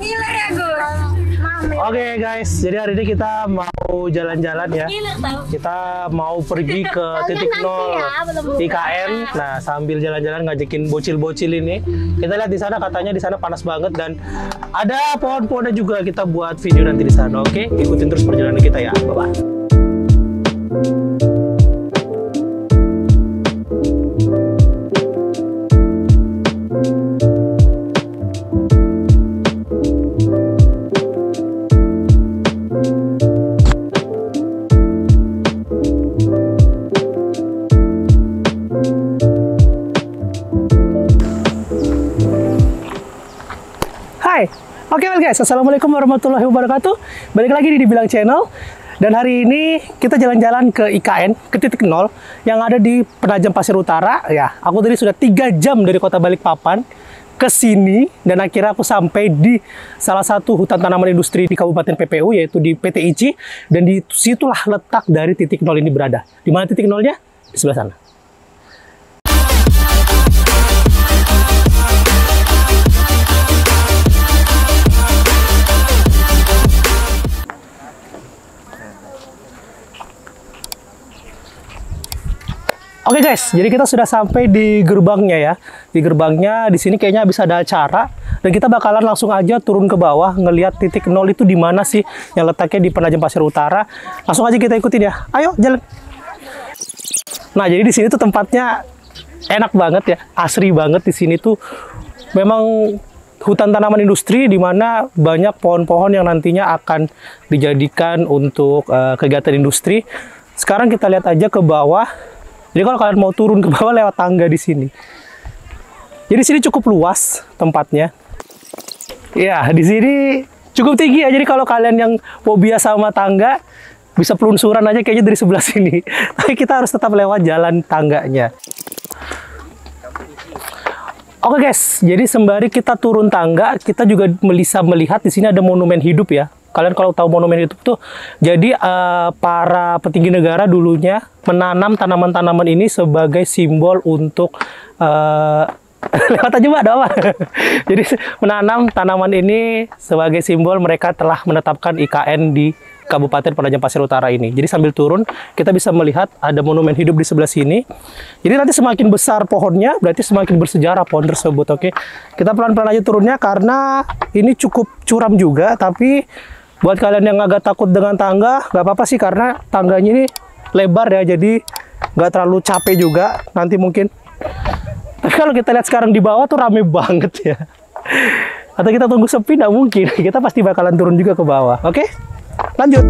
Ngiler ya Gus. Oke guys, jadi hari ini kita mau jalan-jalan ya. Kita mau pergi ke titik nol IKN. Nah, sambil jalan-jalan ngajakin bocil-bocil ini. Kita lihat di sana, katanya di sana panas banget dan ada pohon-pohonnya juga. Kita buat video nanti di sana. Oke, ikutin terus perjalanan kita ya. Bye-bye. Oke guys, assalamualaikum warahmatullahi wabarakatuh. Balik lagi di Dibilang Channel. Dan hari ini kita jalan-jalan ke IKN, ke titik nol yang ada di Penajam Pasir Utara. Ya, aku tadi sudah 3 jam dari kota Balikpapan ke sini dan akhirnya aku sampai di salah satu hutan tanaman industri di Kabupaten PPU, yaitu di PT ICI. Dan di situlah letak dari titik nol ini berada. Di mana titik nolnya? Di sebelah sana. Oke guys, jadi kita sudah sampai di gerbangnya ya. Di gerbangnya di sini kayaknya bisa ada acara dan kita bakalan langsung aja turun ke bawah ngelihat titik nol itu di mana sih yang letaknya di Penajam Pasir Utara. Langsung aja kita ikutin ya. Ayo jalan. Nah, jadi di sini tuh tempatnya enak banget ya, asri banget di sini tuh. Memang hutan tanaman industri di mana banyak pohon-pohon yang nantinya akan dijadikan untuk kegiatan industri. Sekarang kita lihat aja ke bawah. Jadi kalau kalian mau turun ke bawah lewat tangga di sini. Jadi sini cukup luas tempatnya. Ya, di sini cukup tinggi ya. Jadi kalau kalian yang fobia sama tangga, bisa pelunsuran aja kayaknya dari sebelah sini. Tapi kita harus tetap lewat jalan tangganya. Oke guys, jadi sembari kita turun tangga, kita juga bisa melihat di sini ada monumen hidup ya. Kalian kalau tahu monumen hidup tuh, jadi para petinggi negara dulunya menanam tanaman-tanaman ini sebagai simbol untuk lewat aja Mbak, doa. Jadi menanam tanaman ini sebagai simbol mereka telah menetapkan IKN di Kabupaten Penajam Pasir Utara ini. Jadi sambil turun, kita bisa melihat ada monumen hidup di sebelah sini. Jadi nanti semakin besar pohonnya, berarti semakin bersejarah pohon tersebut. Oke, kita pelan-pelan aja turunnya karena ini cukup curam juga. Tapi buat kalian yang agak takut dengan tangga, nggak apa-apa sih karena tangganya ini lebar ya, jadi nggak terlalu capek juga nanti mungkin. Tapi kalau kita lihat sekarang di bawah tuh rame banget ya. Atau kita tunggu sepi, nggak mungkin. Kita pasti bakalan turun juga ke bawah. Oke, lanjut.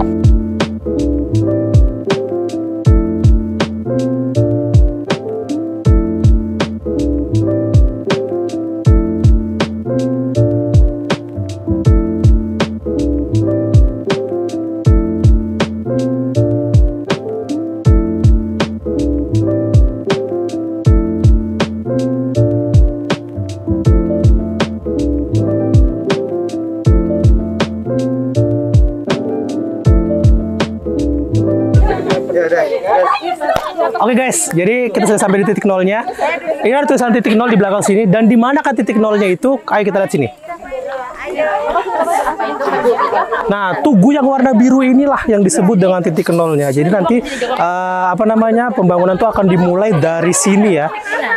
Oke guys, jadi kita sudah sampai di titik nolnya. Ini ada tulisan titik nol di belakang sini. Dan di mana kan titik nolnya itu? Ayo kita lihat sini. Nah, tugu yang warna biru inilah yang disebut dengan titik nolnya. Jadi nanti pembangunan itu akan dimulai dari sini ya.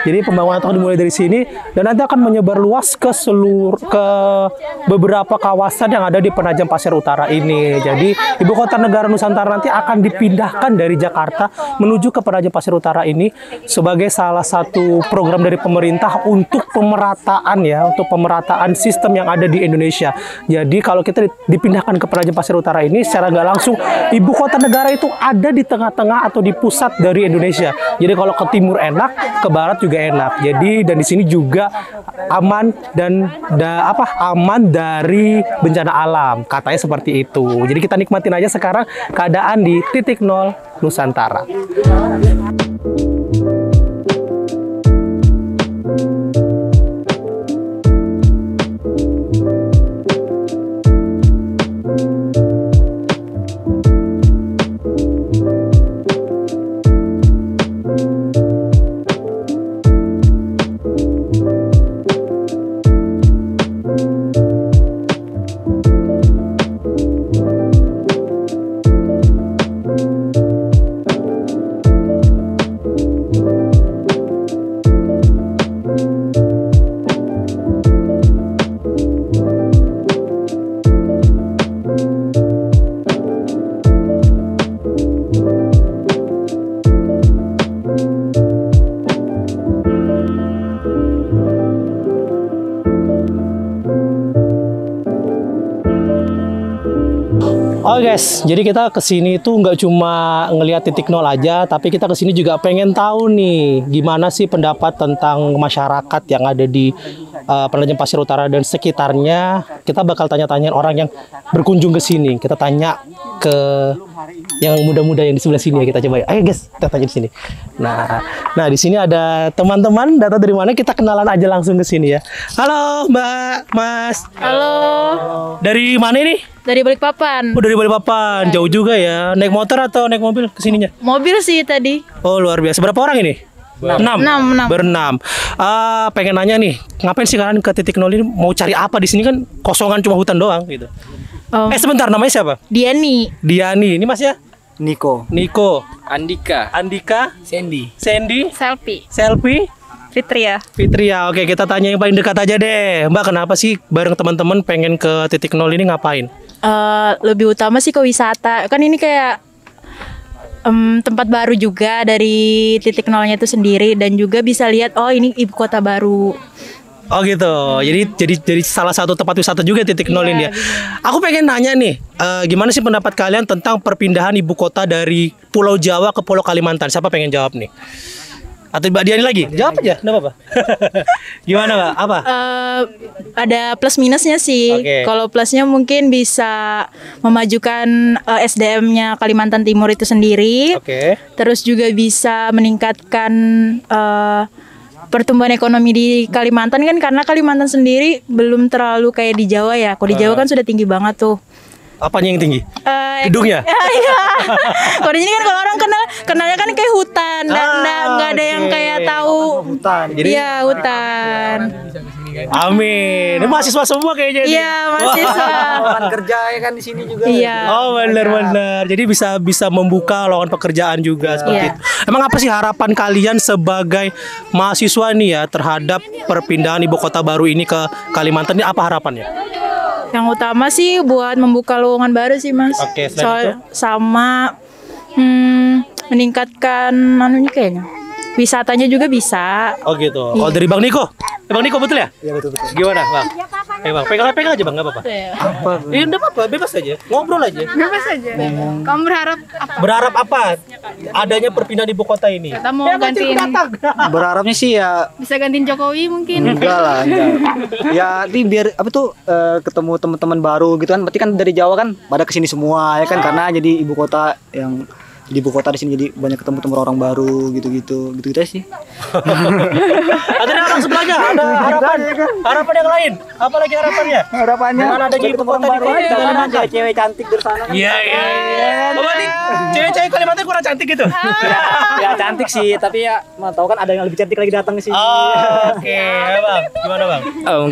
Jadi pembangunan itu akan dimulai dari sini dan nanti akan menyebar luas ke beberapa kawasan yang ada di Penajam Pasir Utara ini. Jadi ibu kota negara Nusantara nanti akan dipindahkan dari Jakarta menuju ke Penajam Pasir Utara ini sebagai salah satu program dari pemerintah untuk pemerataan ya, untuk pemerataan sistem yang ada di Indonesia. Jadi kalau kita dipindahkan ke Penajam Pasir Utara ini secara nggak langsung ibu kota negara itu ada di tengah-tengah atau di pusat dari Indonesia. Jadi kalau ke timur enak, ke barat juga enak. Jadi dan di sini juga aman dan aman dari bencana alam. Katanya seperti itu. Jadi kita nikmatin aja sekarang keadaan di titik nol Nusantara. Oh guys, jadi kita kesini tuh nggak cuma ngelihat titik nol aja, tapi kita kesini juga pengen tahu nih gimana sih pendapat tentang masyarakat yang ada di Penajam Pasir Utara dan sekitarnya. Kita bakal tanya-tanya orang yang berkunjung ke sini. Kita tanya ke yang muda-muda yang di sebelah sini ya, kita coba ya. Ayo guys, kita tanya di sini. Nah di sini ada teman-teman datang dari mana? Kita kenalan aja langsung ke sini ya. Halo Mbak, Mas. Halo. Dari mana ini? Dari Balikpapan. Oh dari Balikpapan, jauh juga ya. Naik motor atau naik mobil ke sininya? Mobil sih tadi. Oh luar biasa. Berapa orang ini? 6. Berenam. Pengen nanya nih, ngapain sih kalian ke titik nol ini? Mau cari apa di sini kan kosongan cuma hutan doang gitu. Sebentar, namanya siapa? Diani. Ini Mas ya? Niko. Andika. Sandy. Selfie. Fitria. Oke, kita tanya yang paling dekat aja deh. Mbak, kenapa sih bareng teman-teman pengen ke titik nol ini ngapain? Lebih utama sih ke wisata. Kan ini kayak tempat baru juga dari titik nolnya itu sendiri, dan juga bisa lihat ini ibu kota baru. Oh gitu. Jadi salah satu tempat wisata juga titik nol ini ya. Aku pengen nanya nih, gimana sih pendapat kalian tentang perpindahan ibu kota dari Pulau Jawa ke Pulau Kalimantan? Siapa pengen jawab nih? Atau Mbak Diani lagi? Jawab aja, enggak apa-apa. Gimana Mbak? Apa? Ada plus minusnya sih. Oke. Kalau plusnya mungkin bisa memajukan SDM-nya Kalimantan Timur itu sendiri. Oke. Terus juga bisa meningkatkan pertumbuhan ekonomi di Kalimantan kan, karena Kalimantan sendiri belum terlalu kayak di Jawa ya. Kalau di Jawa kan sudah tinggi banget tuh. Apanya yang tinggi? Gedungnya? Iya. Kalau di sini kan kalau orang kenalnya kan kayak hutan, dan nggak ada yang kayak tahu. Hutan. Iya, hutan. Amin. Ini mahasiswa semua kayaknya. Iya, mahasiswa. Lapangan kerja ya kan di sini juga. Iya. Oh benar. Jadi bisa membuka lowongan pekerjaan juga seperti itu. Emang apa sih harapan kalian sebagai mahasiswa nih ya terhadap perpindahan ibu kota baru ini ke Kalimantan? Ini apa harapannya? Yang utama sih buat membuka lowongan baru sih, Mas. Oke, selain itu? Sama meningkatkan kayaknya. Wisatanya juga bisa. Oh gitu. Kalau dari Bang Niko betul ya? Iya betul. Gimana Bang? Bang, pegang aja Bang, nggak apa-apa. Nggak apa-apa, bebas aja. Ngobrol aja. Bebas aja. Kamu berharap apa? Berharap apa? Adanya perpindahan ibu kota ini. Kita mau gantiin, Berharapnya sih ya bisa gantiin Jokowi mungkin. enggak. Ya ini biar ketemu teman-teman baru gitu kan. Berarti kan dari Jawa kan pada kesini semua ya kan, karena jadi ibu kota yang di ibu kota di sini, jadi banyak ketemu orang baru gitu sih. Ada orang sebelahnya, ada harapan yang lain. Apa lagi harapannya? Harapannya Dengan adanya ibu kota di Kalimantan. Cewek cantik di sana kan. Iya. Oh, berarti cewek-cewek Kalimantan kurang cantik gitu? Ya cantik sih, tapi ya tahu kan ada yang lebih cantik lagi datang ke sini. Oke, Bang. Gimana Bang?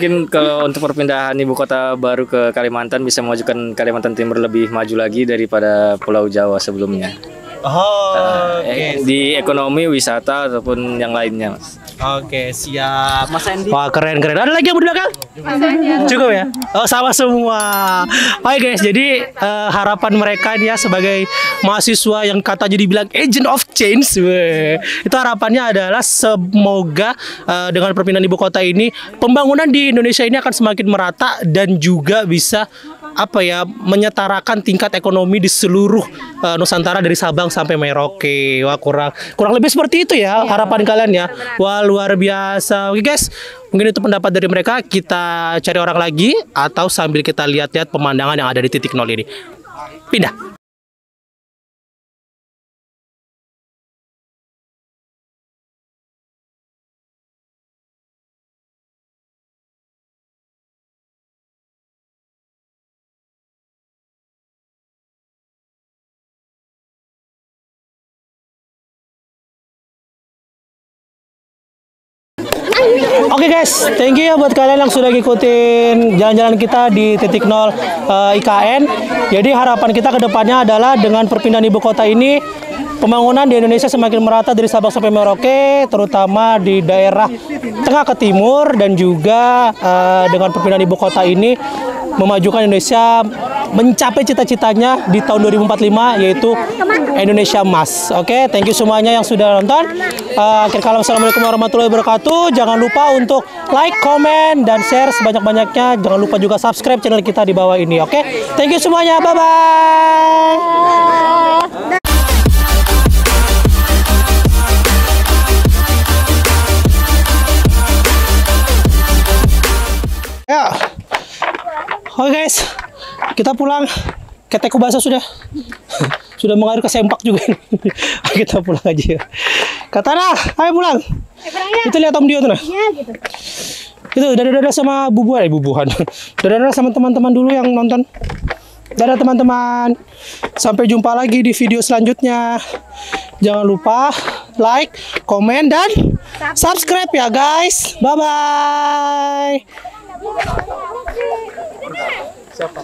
Mungkin kalau untuk perpindahan ibu kota baru ke Kalimantan bisa memajukan Kalimantan Timur lebih maju lagi daripada Pulau Jawa sebelumnya. Oke. Di ekonomi, wisata ataupun yang lainnya, Mas. Oke, siap. Mas Andy. Wah, keren. Ada lagi yang di belakang? Cukup ya? Oh, sama semua. Oke guys, jadi harapan mereka dia sebagai mahasiswa yang katanya dibilang agent of change, itu harapannya adalah semoga dengan perpindahan ibu kota ini pembangunan di Indonesia ini akan semakin merata dan juga bisa menyetarakan tingkat ekonomi di seluruh Nusantara dari Sabang sampai Merauke. Wah, kurang lebih seperti itu ya harapan kalian ya. Wah, luar biasa. Oke guys, mungkin itu pendapat dari mereka. Kita cari orang lagi atau sambil kita lihat-lihat pemandangan yang ada di titik nol ini. Pindah. Oke guys, thank you ya buat kalian yang sudah ngikutin jalan-jalan kita di titik nol IKN. Jadi harapan kita ke depannya adalah dengan perpindahan ibu kota ini, pembangunan di Indonesia semakin merata dari Sabang sampai Merauke, terutama di daerah tengah ke timur, dan juga dengan perpindahan ibu kota ini memajukan Indonesia mencapai cita-citanya di tahun 2045 yaitu Indonesia Emas. Oke, thank you semuanya yang sudah nonton. Akhir kalam, assalamualaikum warahmatullahi wabarakatuh. Jangan lupa untuk like, komen, dan share sebanyak-banyaknya. Jangan lupa juga subscribe channel kita di bawah ini. Oke, thank you semuanya. Bye bye. Ya, oke guys, kita pulang. Ketekku basah sudah mengalir ke sempak juga. Kita pulang aja. Katana, ayo pulang. Kita lihat Om Dio tuh nah. Iya gitu. Itu dadah-dadah sama bubuhan. Dadah-dadah sama teman-teman dulu yang nonton. Dadah teman-teman. Sampai jumpa lagi di video selanjutnya. Jangan lupa like, komen, dan subscribe ya guys. Bye bye. Siapa?